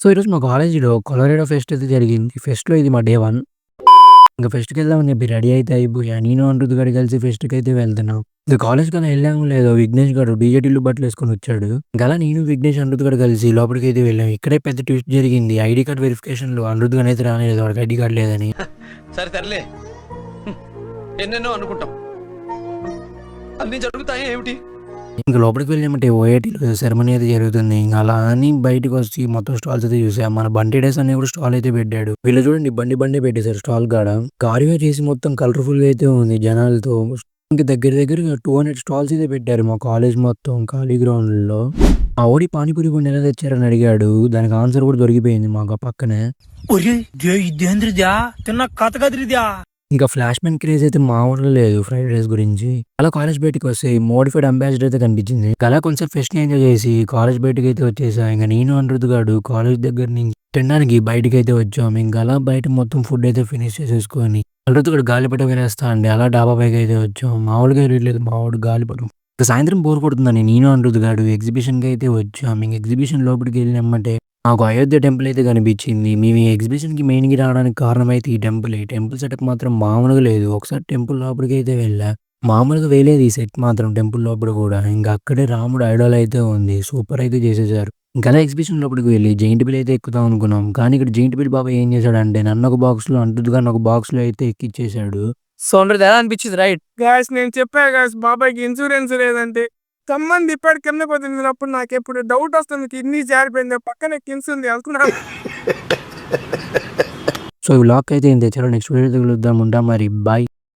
So, ఈరోజు మా కాలేజీలో కొలరెడో ఫెస్ట్ అయితే జరిగింది. ఫెస్ట్‌లో ఇది మా డే 1. ఇంక ఫెస్ట్‌కెళ్దామని చెప్పి రెడీ అయితే అయిపోయా. నేను, అనిరుద్ గాడు కలిసి ఫెస్ట్‌కైతే వెళ్తున్నాం. ఇక కాలేజ్‌కలా ఎళ్ళామో లేదో విఘ్నేష్ గాడు డీజే టిల్లు బట్టలేసుకొనొచ్చాడు. ఇంకలా నేను, విఘ్నేష్, అనిరుద్ గాడు కలిసి లోపలికైతే వెళ్ళాం. ఇక్కడే పెద్ద ట్విస్ట్ జరిగింది. ఐడీ కార్డ్ వెరిఫికేషన్‌లో అనిరుద్ గాడైతే రానేలేదు. వాడికి ఐడీ కార్డ్ లేదని. సరే తరలే. ఎన్నెన్నో అనుకుంటాం. అన్నీ జరుగుతాయా ఏమిటి? ఇంక లోపలికి వెళ్ళామంటే ఓఐటీలో సెరమనీ అయితే జరుగుతుంది. ఇంక అలా అని బయటికొచ్చి మొత్తం స్టాల్స్ అయితే చూసాం. మన బంటి డేస్ అనే కూడా స్టాల్ అయితే పెట్టాడు. వీళ్ళు చూడండి బండే పెట్టేసారు స్టాల్ కాడ. కార్యో చేసి మొత్తం కలర్‌ఫుల్‌గా అయితే ఉంది జనాలతో. ఇంక దగ్గర దగ్గరగా 200 స్టాల్స్ అయితే పెట్టారు మా కాలేజ్ మొత్తం ఖాళీ గ్రౌండ్‌లో. మా వోడు పానీపూరి బండి ఎలా తెచ్చారని అడిగాడు. దానికి ఆన్సర్ కూడా దొరికిపోయింది మాకు ఆ పక్కనే. ఒరేయ్! ఇదేంద్రిదా తిన్న కథ కదిరిదా ఇంకా ఫ్లాష్ మ్యాన్ క్రేజ్ అయితే మామూలుగా లేదు ఫ్రైడ్ రైస్ గురించి. అలా కాలేజ్ బయటికి వస్తే మోడిఫైడ్ అంబాసిడర్ అయితే కనిపించింది. అలా కొంచెం ఫెస్ట్‌ని ఎంజాయ్ చేసి కాలేజ్ బయటకైతే వచ్చేసా. ఇంక నేను, అనిరుద్ గాడు కాలేజ్ దగ్గర నుంచి తినడానికి బయటికైతే వచ్చాం. ఇంక అలా బయట మొత్తం ఫుడ్ అయితే ఫినిష్ చేసేసుకొని అనిరుద్ గాడు గాలిపటం వేలేస్తా అండి. అలా డాబా పైకైతే వచ్చాం. మామూలుగా వెళ్ళలేదు మా వాడు గాలిపటం. ఇక సాయంత్రం బోర్ కొడుతుందని నేను, అనిరుద్ గాడు ఎగ్జిబిషన్‌కి అయితే వచ్చాం. ఇంక ఎగ్జిబిషన్ లోపలికి వెళ్ళామంటే మాకు అయోధ్య టెంపుల్ అయితే కనిపించింది. మేము ఈ ఎగ్జిబిషన్‌కి మెయిన్‌గా రావడానికి కారణం అయితే ఈ టెంపులే. టెంపుల్ సెటప్ మాత్రం మామూలుగా లేదు. ఒకసారి టెంపుల్ లోపలికైతే వెళ్ళా. మామూలుగా వేయలేదు ఈ సెట్ మాత్రం టెంపుల్ లోపల కూడా. ఇంక అక్కడే రాముడు ఐడల్ అయితే ఉంది. సూపర్ అయితే చేసేసారు. ఇంక అలా ఎగ్జిబిషన్ లోపలికి వెళ్ళి జెయింట్ వీల్ అయితే ఎక్కుదాం అనుకున్నాం. కానీ ఇక్కడ జెయింట్ వీల్ బాబాయ్ ఏం చేశాడంటే నన్ను ఒక బాక్స్‌లో, అనిరుద్ గాడిని ఒక బాక్స్‌లో అయితే ఎక్కిచ్చేసాడు. సౌందర్య ఎలా అనిపించింది రైట్? గాయ్స్ నేను చెప్పా గాయ్స్ బాబాయ్‌కి ఇన్సూరెన్స్ లేదంటే. కమ్మని తిప్పాడు కింద పడినప్పుడు నాకెప్పుడు డౌట్ వస్తుంది కిడ్నీ జారిపోయింది. పక్కనే కిమ్స్ ఉంది అనుకున్నాను. సో ఈ వ్లాగ్ అయితే ఇంతే. చలో నెక్స్ట్ వీడియోతో కలుద్దాం. ఉంటాం మరి. బాయ్.